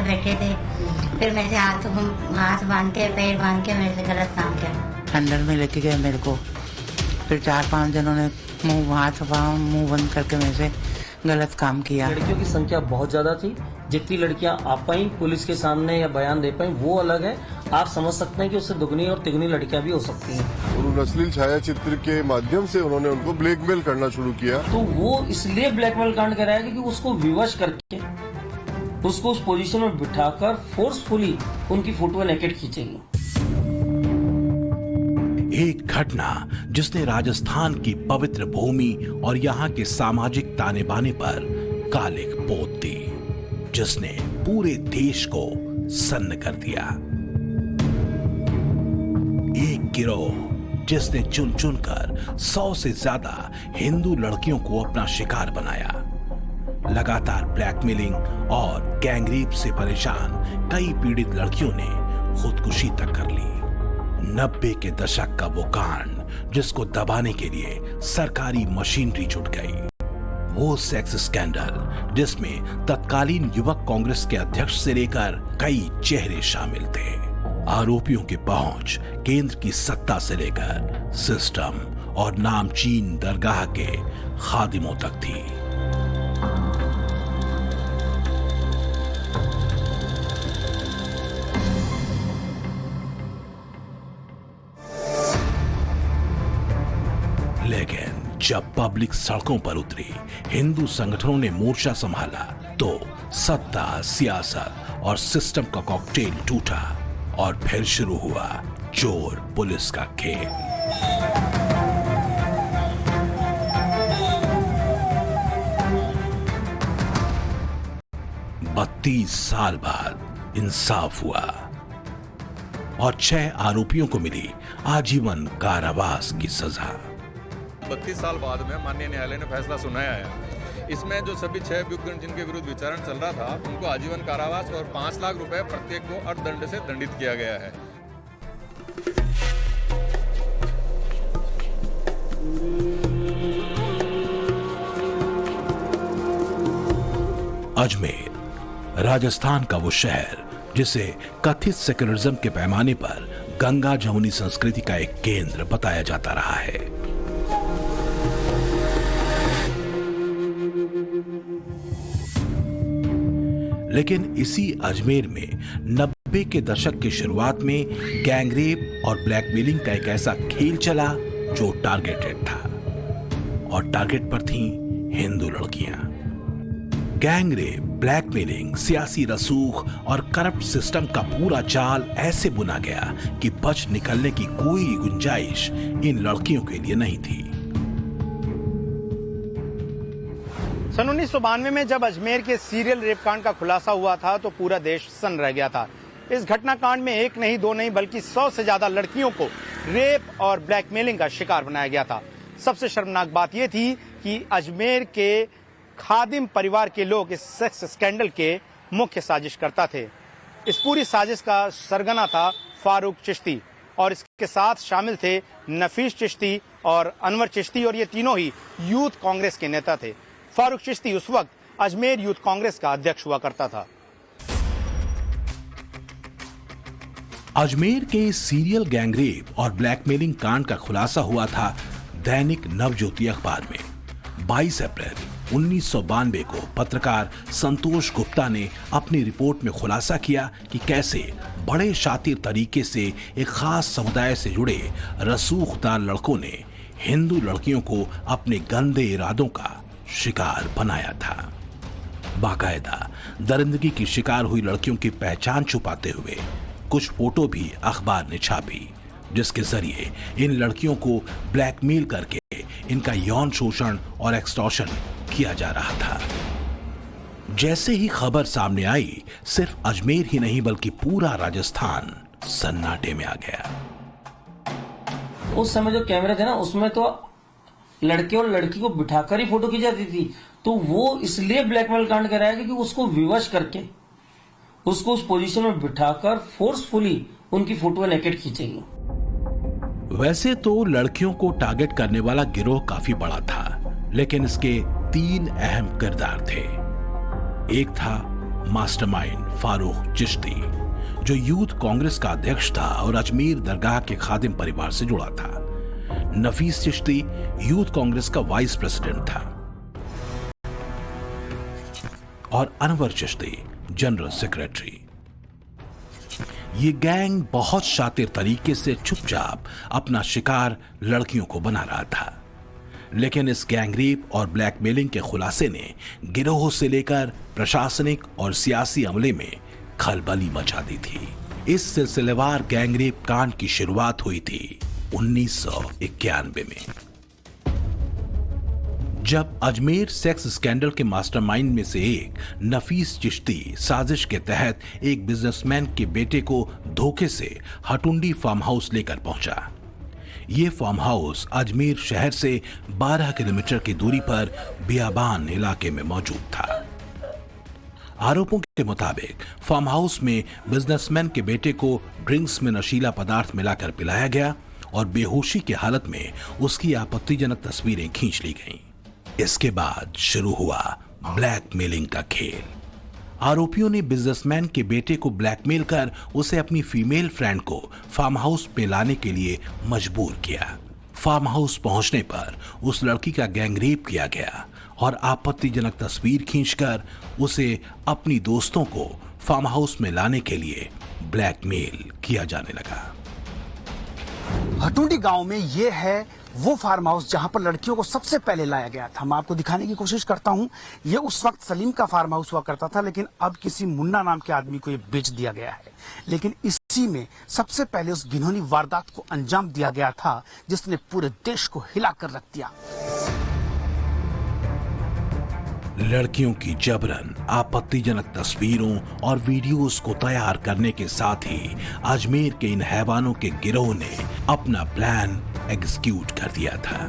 बैठे थे। फिर मेरे से हाथ बांध के पैर बांध के मेरे से गलत काम किया। अंदर में लेके गए मेरे को। फिर 4-5 जनों ने मुंह बंद करके मेरे से गलत काम किया। लड़कियों की संख्या बहुत ज्यादा थी। जितनी लड़कियां आ पाई पुलिस के सामने या बयान दे पाई वो अलग है। आप समझ सकते हैं कि उससे दुगनी और तिगुनी लड़कियां भी हो सकती हैं। और उन अश्लील छाया चित्र के माध्यम से उन्होंने उनको ब्लैकमेल करना शुरू किया। तो वो इसलिए ब्लैकमेल कांड कराया क्योंकि उसको विवश करके उसको उस पोजीशन में बिठाकर फोर्सफुली उनकी फोटो नेकेड खींचेगी। एक घटना जिसने राजस्थान की पवित्र भूमि और यहाँ के सामाजिक ताने बाने पर कालिक पोत दी, जिसने पूरे देश को सन्न कर दिया। एक गिरोह जिसने चुन चुनकर 100 से ज्यादा हिंदू लड़कियों को अपना शिकार बनाया। लगातार ब्लैकमेलिंग और गैंगरेप से परेशान कई पीड़ित लड़कियों ने खुदकुशी तक कर ली। 90 के दशक का वो कांड जिसको दबाने के लिए सरकारी मशीनरी जुट गई। वो सेक्स स्कैंडल जिसमें तत्कालीन युवक कांग्रेस के अध्यक्ष से लेकर कई चेहरे शामिल थे। आरोपियों की पहुंच केंद्र की सत्ता से लेकर सिस्टम और नामचीन दरगाह के खादिमों तक थी। लेकिन जब पब्लिक सड़कों पर उतरी, हिंदू संगठनों ने मोर्चा संभाला, तो सत्ता, सियासत और सिस्टम का कॉकटेल टूटा और फिर शुरू हुआ चोर पुलिस का खेल। 32 साल बाद इंसाफ हुआ और 6 आरोपियों को मिली आजीवन कारावास की सजा। 32 साल बाद में माननीय न्यायालय ने फैसला सुनाया है। इसमें जो सभी 6 अभियुक्त जिनके विरुद्ध विचारण चल रहा था उनको आजीवन कारावास और 5 लाख रुपए प्रत्येक को अर्थदंड से दंडित किया गया है। अजमेर, राजस्थान का वो शहर जिसे कथित सेक्युलरिज्म के पैमाने पर गंगा जमुनी संस्कृति का एक केंद्र बताया जाता रहा है। लेकिन इसी अजमेर में 90 के दशक की शुरुआत में गैंगरेप और ब्लैकमेलिंग का एक ऐसा खेल चला जो टारगेटेड था, और टारगेट पर थीं हिंदू लड़कियां। गैंगरेप, ब्लैकमेलिंग, सियासी रसूख और करप्ट सिस्टम का पूरा जाल ऐसे बुना गया कि बच निकलने की कोई गुंजाइश इन लड़कियों के लिए नहीं थी। सन 1992 में जब अजमेर के सीरियल रेप कांड का खुलासा हुआ था तो पूरा देश सन्न रह गया था। इस घटनाकांड में एक नहीं, दो नहीं, बल्कि 100 से ज्यादा लड़कियों को रेप और ब्लैकमेलिंग का शिकार बनाया गया था। सबसे शर्मनाक बात यह थी कि अजमेर के खादिम परिवार के लोग इस सेक्स स्कैंडल के मुख्य साजिशकर्ता थे। इस पूरी साजिश का सरगना था फारूक चिश्ती और इसके साथ शामिल थे नफीस चिश्ती और अनवर चिश्ती, और ये तीनों ही यूथ कांग्रेस के नेता थे। फारूक चिश्ती उस वक्त अजमेर यूथ कांग्रेस का अध्यक्ष हुआ करता था। अजमेर के सीरियल गैंगरेप और ब्लैकमेलिंग कांड का खुलासा हुआ था दैनिक नवज्योति अखबार में। 22 अप्रैल 1992 को पत्रकार संतोष गुप्ता ने अपनी रिपोर्ट में खुलासा किया कि कैसे बड़े शातिर तरीके से एक खास समुदाय से जुड़े रसूखदार लड़कों ने हिंदू लड़कियों को अपने गंदे इरादों का शिकार बनाया था। बाकायदा दरिंदगी की शिकार हुई लड़कियों की पहचान छुपाते हुए कुछ फोटो भी अखबार ने छापी, जिसके जरिए इन लड़कियों को ब्लैकमेल करके इनका यौन शोषण और एक्सटॉर्शन किया जा रहा था। जैसे ही खबर सामने आई, सिर्फ अजमेर ही नहीं बल्कि पूरा राजस्थान सन्नाटे में आ गया। उस समय जो कैमरे थे ना, उसमें तो लड़के और लड़की को बिठाकर ही फोटो की जाती थी। तो वो इसलिए ब्लैकमेल कांड कराया क्योंकि उसको विवश करके उसको उस पोजीशन में बिठाकर फोर्सफुली उनकी फोटो नेकेड खींचेगी। वैसे तो लड़कियों को टारगेट करने वाला गिरोह काफी बड़ा था, लेकिन इसके 3 अहम किरदार थे। एक था मास्टरमाइंड फारूक चिश्ती, जो यूथ कांग्रेस का अध्यक्ष था और अजमेर दरगाह के खादिम परिवार से जुड़ा था। नफीस चिश्ती यूथ कांग्रेस का वाइस प्रेसिडेंट था और अनवर चिश्ती जनरल सेक्रेटरी। ये गैंग बहुत शातिर तरीके से चुपचाप अपना शिकार लड़कियों को बना रहा था, लेकिन इस गैंगरेप और ब्लैकमेलिंग के खुलासे ने गिरोह से लेकर प्रशासनिक और सियासी अमले में खलबली मचा दी थी। इस सिलसिलेवार गैंगरेप कांड की शुरुआत हुई थी 1991 में, जब अजमेर सेक्स स्कैंडल के मास्टरमाइंड में से एक नफीस चिश्ती साजिश के तहत एक बिजनेसमैन के बेटे को धोखे से हटुंडी फार्म हाउस लेकर पहुंचा। ये फार्म हाउस अजमेर शहर से 12 किलोमीटर की दूरी पर बियाबान इलाके में मौजूद था। आरोपों के मुताबिक फार्म हाउस में बिजनेसमैन के बेटे को ड्रिंक्स में नशीला पदार्थ मिलाकर पिलाया गया और बेहोशी की हालत में उसकी आपत्तिजनक तस्वीरें खींच ली गईं। इसके बाद शुरू हुआ ब्लैकमेलिंग का खेल। आरोपियों ने बिजनेसमैन के बेटे को ब्लैकमेल कर उसे अपनी फीमेल फ्रेंड को फार्म हाउस पे लाने के लिए मजबूर किया। फार्म हाउस पहुंचने पर उस लड़की का गैंगरेप किया गया और आपत्तिजनक तस्वीर खींचकर उसे अपनी दोस्तों को फार्म हाउस में लाने के लिए ब्लैकमेल किया जाने लगा। हटुंडी गांव में ये है वो फार्म हाउस जहां पर लड़कियों को सबसे पहले लाया गया था। मैं आपको दिखाने की कोशिश करता हूं। ये उस वक्त सलीम का फार्म हाउस हुआ करता था, लेकिन अब किसी मुन्ना नाम के आदमी को ये बेच दिया गया है। लेकिन इसी में सबसे पहले उस घिनौनी वारदात को अंजाम दिया गया था जिसने पूरे देश को हिलाकर रख दिया। लड़कियों की जबरन आपत्तिजनक तस्वीरों और वीडियोस को तैयार करने के साथ ही अजमेर के इन हैवानों के गिरोह ने अपना प्लान एग्जीक्यूट कर दिया था।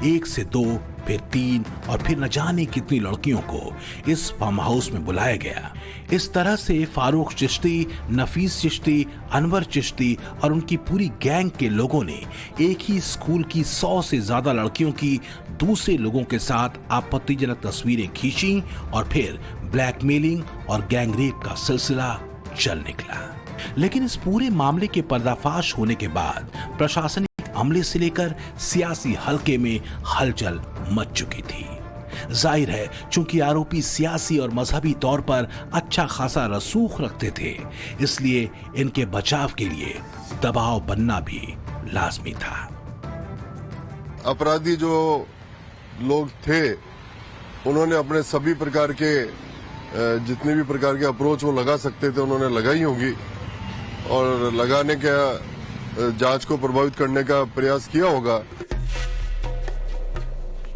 1 से 2, फिर 3 और फिर न जाने कितनी लड़कियों को इस फार्म हाउस में बुलाया गया। इस तरह से फारूक चिश्ती, नफीस चिश्ती, अनवर चिश्ती और उनकी पूरी गैंग के लोगों ने एक ही स्कूल की 100 से ज्यादा लड़कियों की दूसरे लोगों के साथ आपत्तिजनक तस्वीरें खींची और फिर ब्लैकमेलिंग और गैंगरेप का सिलसिला चल निकला। लेकिन इस पूरे मामले के पर्दाफाश होने के बाद प्रशासनिक अमले से लेकर सियासी हलके में हलचल मच चुकी थी। जाहिर है, चूंकि आरोपी सियासी और मजहबी तौर पर अच्छा खासा रसूख रखते थे, इसलिए इनके बचाव के लिए दबाव बनना भी लाजमी था। अपराधी जो लोग थे उन्होंने अपने सभी प्रकार के जितने भी प्रकार के अप्रोच वो लगा सकते थे उन्होंने लगाई होंगी और लगाने का जांच को प्रभावित करने का प्रयास किया होगा।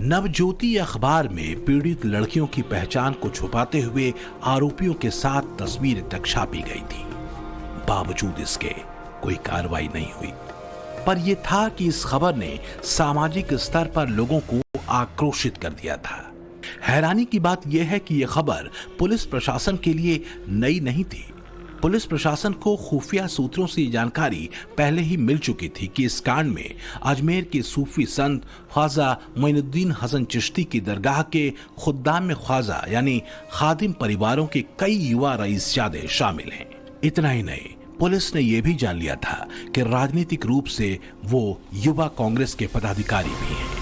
नवज्योति अखबार में पीड़ित लड़कियों की पहचान को छुपाते हुए आरोपियों के साथ तस्वीरें तक छापी गई थी। बावजूद इसके कोई कार्रवाई नहीं हुई। पर यह था कि इस खबर ने सामाजिक स्तर पर लोगों को आक्रोशित कर दिया था। हैरानी की बात यह है कि यह खबर पुलिस प्रशासन के लिए नई नहीं थी। पुलिस प्रशासन को खुफिया सूत्रों से जानकारी पहले ही मिल चुकी थी कि इस कांड में अजमेर के सूफी संत ख्वाजा मोइनुद्दीन हसन चिश्ती की दरगाह के खुद्दाम में ख्वाजा यानी खादिम परिवारों के कई युवा रईसजादे शामिल हैं। इतना ही नहीं, पुलिस ने यह भी जान लिया था कि राजनीतिक रूप से वो युवा कांग्रेस के पदाधिकारी भी हैं।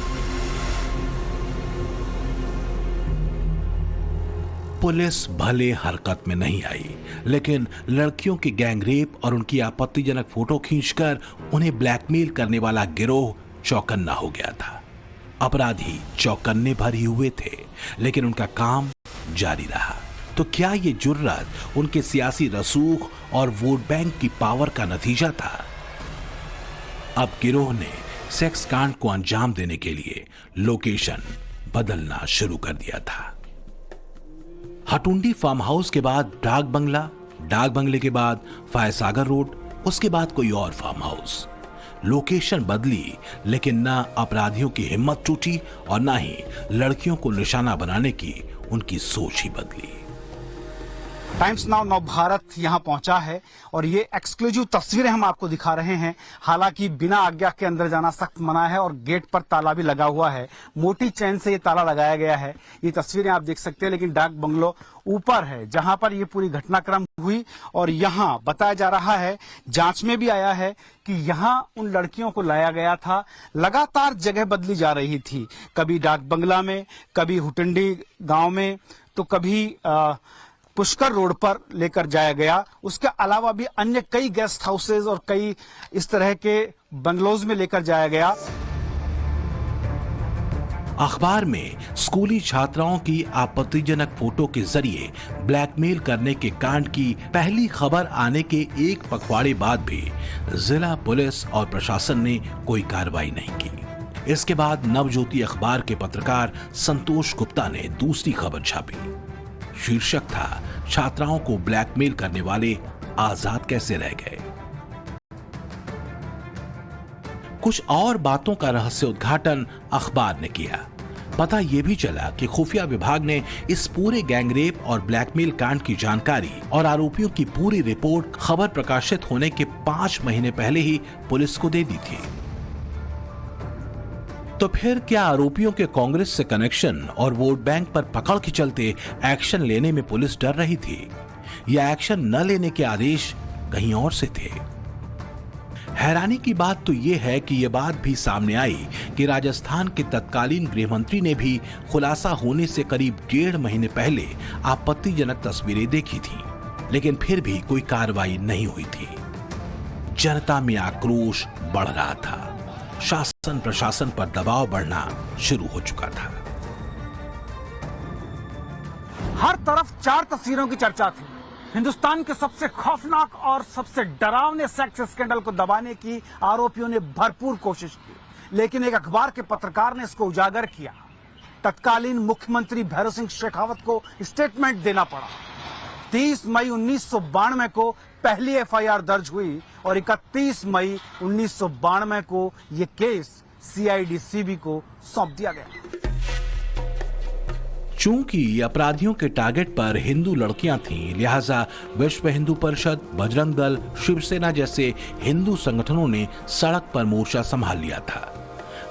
पुलिस भले हरकत में नहीं आई, लेकिन लड़कियों के गैंगरेप और उनकी आपत्तिजनक फोटो खींचकर उन्हें ब्लैकमेल करने वाला गिरोह चौकन्ना हो गया था। अपराधी चौकन्ने भर ही हुए थे, लेकिन उनका काम जारी रहा। तो क्या ये जुर्रत उनके सियासी रसूख और वोट बैंक की पावर का नतीजा था? अब गिरोह ने सेक्स कांड को अंजाम देने के लिए लोकेशन बदलना शुरू कर दिया था। हटुंडी फार्म हाउस के बाद डाक बंगले के बाद फायसागर रोड, उसके बाद कोई और फार्म हाउस। लोकेशन बदली, लेकिन ना अपराधियों की हिम्मत टूटी और ना ही लड़कियों को निशाना बनाने की उनकी सोच ही बदली। टाइम्स नाउ नव भारत यहां पहुंचा है और ये एक्सक्लूसिव तस्वीरें हम आपको दिखा रहे हैं। हालांकि बिना आज्ञा के अंदर जाना सख्त मना है और गेट पर ताला भी लगा हुआ है। मोटी चैन से ये ताला लगाया गया है। ये तस्वीरें आप देख सकते हैं, लेकिन डाक बंगलो ऊपर है जहां पर ये पूरी घटनाक्रम हुई। और यहां बताया जा रहा है, जांच में भी आया है कि यहां उन लड़कियों को लाया गया था। लगातार जगह बदली जा रही थी, कभी डाक बंगला में, कभी हुटंडी गांव में, तो कभी पुष्कर रोड पर लेकर जाया गया। उसके अलावा भी अन्य कई गेस्ट हाउसेज और कई इस तरह के बंगलोज में लेकर जाया गया। अखबार में स्कूली छात्राओं की आपत्तिजनक फोटो के जरिए ब्लैकमेल करने के कांड की पहली खबर आने के एक पखवाड़े बाद भी जिला पुलिस और प्रशासन ने कोई कार्रवाई नहीं की। इसके बाद नवज्योति अखबार के पत्रकार संतोष गुप्ता ने दूसरी खबर छापी। शीर्षक था, छात्राओं को ब्लैकमेल करने वाले आजाद कैसे रह गए। कुछ और बातों का रहस्य उद्घाटन अखबार ने किया। पता यह भी चला कि खुफिया विभाग ने इस पूरे गैंगरेप और ब्लैकमेल कांड की जानकारी और आरोपियों की पूरी रिपोर्ट खबर प्रकाशित होने के 5 महीने पहले ही पुलिस को दे दी थी। तो फिर क्या आरोपियों के कांग्रेस से कनेक्शन और वोट बैंक पर पकड़ के चलते एक्शन लेने में पुलिस डर रही थी, या एक्शन न लेने के आदेश कहीं और से थे? हैरानी की बात तो यह है कि यह बात भी सामने आई कि राजस्थान के तत्कालीन गृह मंत्री ने भी खुलासा होने से करीब 1.5 महीने पहले आपत्तिजनक तस्वीरें देखी थी, लेकिन फिर भी कोई कार्रवाई नहीं हुई थी। जनता में आक्रोश बढ़ रहा था, शासन प्रशासन पर दबाव बढ़ना शुरू हो चुका था। हर तरफ 4 तस्वीरों की चर्चा थी। हिंदुस्तान के सबसे खौफनाक और सबसे डरावने सेक्स स्कैंडल को दबाने की आरोपियों ने भरपूर कोशिश की, लेकिन एक अखबार के पत्रकार ने इसको उजागर किया। तत्कालीन मुख्यमंत्री भैरव सिंह शेखावत को स्टेटमेंट देना पड़ा। 30 मई 1992 को पहली एफआईआर दर्ज हुई और 31 मई 1992 को यह केस सीआईडी सीबी को सौंप दिया गया। चूंकि अपराधियों के टारगेट पर हिंदू लड़कियां थीं, लिहाजा विश्व हिंदू परिषद, बजरंग दल, शिवसेना जैसे हिंदू संगठनों ने सड़क पर मोर्चा संभाल लिया था।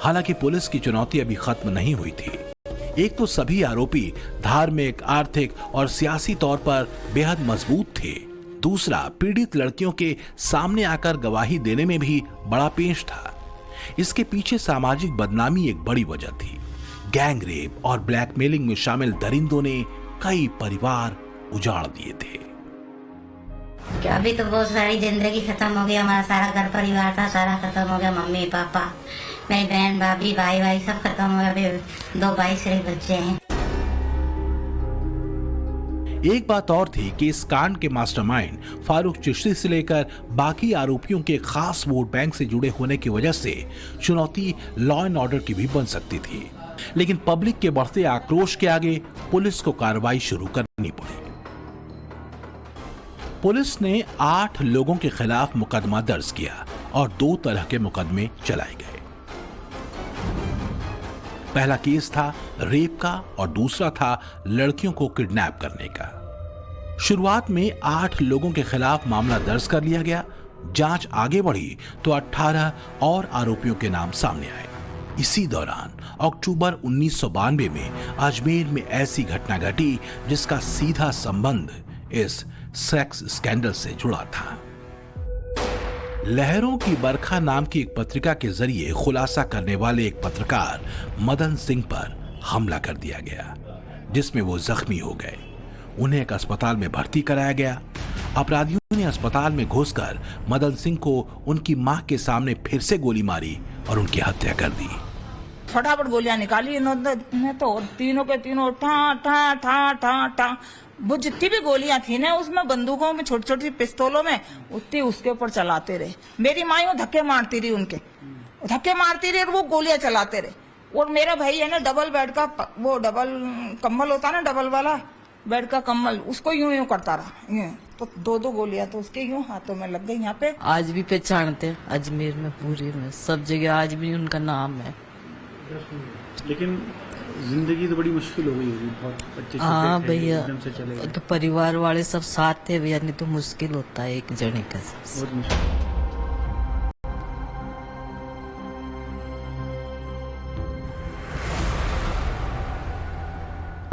हालांकि पुलिस की चुनौती अभी खत्म नहीं हुई थी। एक तो सभी आरोपी धार्मिक, आर्थिक और सियासी तौर पर बेहद मजबूत थे। दूसरा, पीड़ित लड़कियों के सामने आकर गवाही देने में भी बड़ा पेश था। इसके पीछे सामाजिक बदनामी एक बड़ी वजह थी। गैंगरेप और ब्लैकमेलिंग में शामिल दरिंदों ने कई परिवार उजाड़ दिए थे। क्या अभी तो बहुत सारी जिंदगी खत्म हो गई। हमारा सारा घर परिवार था, सारा खत्म हो गया। मम्मी पापा, मेरी बहन भाभी, भाई सब खत्म हो गया। अभी 2 भाई सिर्फ बच्चे हैं। एक बात और थी कि इस कांड के मास्टरमाइंड फारूक चिश्ती से लेकर बाकी आरोपियों के खास वोट बैंक से जुड़े होने की वजह से चुनौती लॉ एंड ऑर्डर की भी बन सकती थी। लेकिन पब्लिक के बढ़ते आक्रोश के आगे पुलिस को कार्रवाई शुरू करनी पड़ी। पुलिस ने 8 लोगों के खिलाफ मुकदमा दर्ज किया और 2 तरह के मुकदमे चलाए गए। पहला केस था रेप का और दूसरा था लड़कियों को किडनैप करने का। शुरुआत में 8 लोगों के खिलाफ मामला दर्ज कर लिया गया। जांच आगे बढ़ी तो 18 और आरोपियों के नाम सामने आए। इसी दौरान अक्टूबर 1992 में अजमेर में ऐसी घटना घटी जिसका सीधा संबंध इस सेक्स स्कैंडल से जुड़ा था। लहरों की बरखा नाम की एक पत्रिका के जरिए खुलासा करने वाले एक पत्रकार मदन सिंह पर हमला कर दिया गया, जिसमें वो जख्मी हो गए। उन्हें एक अस्पताल में भर्ती कराया गया। अपराधियों ने अस्पताल में घुसकर मदन सिंह को उनकी मां के सामने फिर से गोली मारी और उनकी हत्या कर दी। फटाफट गोलियां निकाली इन्होंने तो, तीनों के तीनों ठा ठा ठा ठा ठा। वो जितनी भी गोलियां थी ना उसमें, बंदूकों में, छोटी छोटी पिस्तौलों में, उतनी उसके ऊपर चलाते रहे। मेरी माँ यूं धक्के मारती रही, उनके धक्के मारती रही और वो गोलियां चलाते रहे। और मेरा भाई है ना, डबल बेड का वो डबल कम्बल होता ना, डबल वाला बेड का कम्बल, उसको यूं यूं करता रहा यूं। तो 2 गोलियां तो उसके यूं हाथों में लग गई। यहाँ पे आज भी पहचानते अजमेर में, पूरी में, सब जगह आज भी उनका नाम है। लेकिन जिंदगी तो बड़ी मुश्किल हो गई होगी, बहुत बच्चे हाँ छोटे थे, भैया, एकदम से चले गए। तो परिवार वाले सब साथ थे भैया, नहीं तो मुश्किल होता है एक जने का सबसे। बहुत मुश्किल।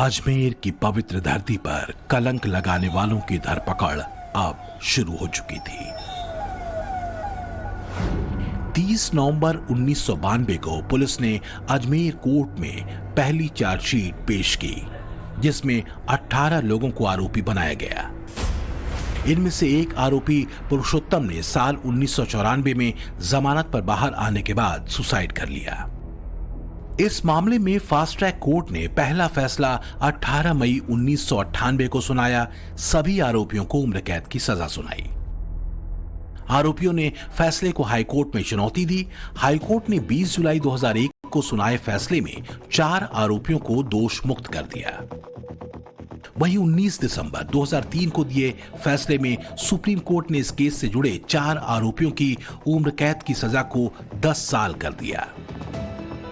अजमेर की पवित्र धरती पर कलंक लगाने वालों की धरपकड़ अब शुरू हो चुकी थी। 30 नवंबर 1992 को पुलिस ने अजमेर कोर्ट में पहली चार्जशीट पेश की, जिसमें 18 लोगों को आरोपी बनाया गया। इनमें से एक आरोपी पुरुषोत्तम ने साल 1994 में जमानत पर बाहर आने के बाद सुसाइड कर लिया। इस मामले में फास्ट ट्रैक कोर्ट ने पहला फैसला 18 मई 1998 को सुनाया। सभी आरोपियों को उम्र कैद की सजा सुनाई। आरोपियों ने फैसले को हाईकोर्ट में चुनौती दी। हाईकोर्ट ने 20 जुलाई 2001 को सुनाए फैसले में 4 आरोपियों को दोष मुक्त कर दिया। वहीं 19 दिसंबर 2003 को दिए फैसले में सुप्रीम कोर्ट ने इस केस से जुड़े 4 आरोपियों की उम्र कैद की सजा को 10 साल कर दिया,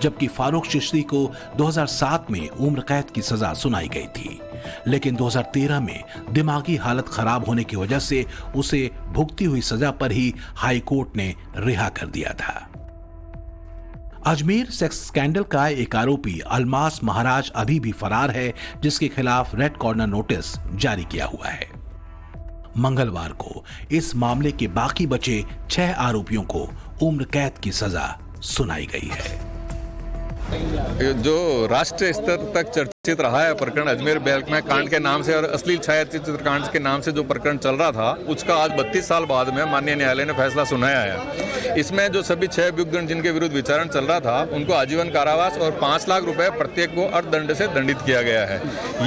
जबकि फारूक चिश्ती को 2007 में उम्र कैद की सजा सुनाई गई थी, लेकिन 2013 में दिमागी हालत खराब होने की वजह से उसे भुगती हुई सजा पर ही हाई कोर्ट ने रिहा कर दिया था। अजमेर सेक्स स्कैंडल का एक आरोपी अलमास महाराज अभी भी फरार है, जिसके खिलाफ रेड कॉर्नर नोटिस जारी किया हुआ है। मंगलवार को इस मामले के बाकी बचे 6 आरोपियों को उम्र कैद की सजा सुनाई गई है। जो राष्ट्रीय स्तर तक चर्चित रहा है प्रकरण अजमेर ब्लैकमेल कांड के नाम से और अश्लील छायाचित्र कांड के नाम से जो प्रकरण चल रहा था, उसका आज 32 साल बाद में माननीय न्यायालय ने फैसला सुनाया है। इसमें जो सभी 6 अभियुक्तगण जिनके विरुद्ध विचारण चल रहा था, उनको आजीवन कारावास और 5 लाख रुपए प्रत्येक को अर्थदंड से दंडित किया गया है।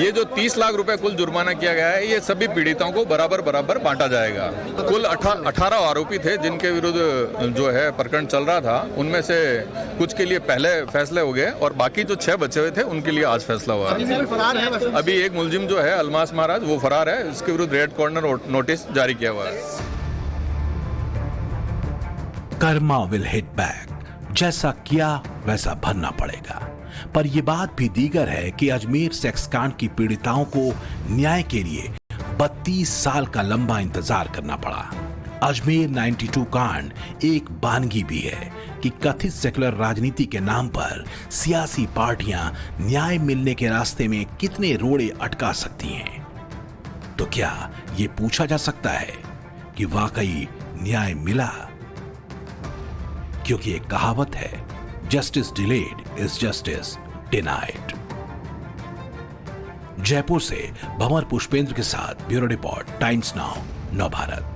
ये जो 30 लाख रुपए कुल जुर्माना किया गया है, ये सभी पीड़ितों को बराबर बांटा जाएगा। कुल 18 आरोपी थे जिनके विरुद्ध जो है प्रकरण चल रहा था। उनमें से कुछ के लिए पहले फैसले हो गए और बाकी जो 6 बचे हुए थे उनके लिए आज फैसला हुआ। अभी एक मुलजिम जो है अलमास महाराज, वो फरार है। इसके विरुद्ध रेड कॉर्नर नोटिस जारी किया हुआ है। Karma will hit back. जैसा किया वैसा भरना पड़ेगा। पर यह बात भी दीगर है कि अजमेर सेक्स कांड की पीड़िताओं को न्याय के लिए 32 साल का लंबा इंतजार करना पड़ा। अजमेर 92 कांड एक बानगी भी है कि कथित सेकुलर राजनीति के नाम पर सियासी पार्टियां न्याय मिलने के रास्ते में कितने रोड़े अटका सकती हैं। तो क्या ये पूछा जा सकता है कि वाकई न्याय मिला? क्योंकि एक कहावत है, justice delayed is justice denied. Jaipur से भंवर पुष्पेंद्र के साथ ब्यूरो रिपोर्ट, टाइम्स नाउ, नव भारत।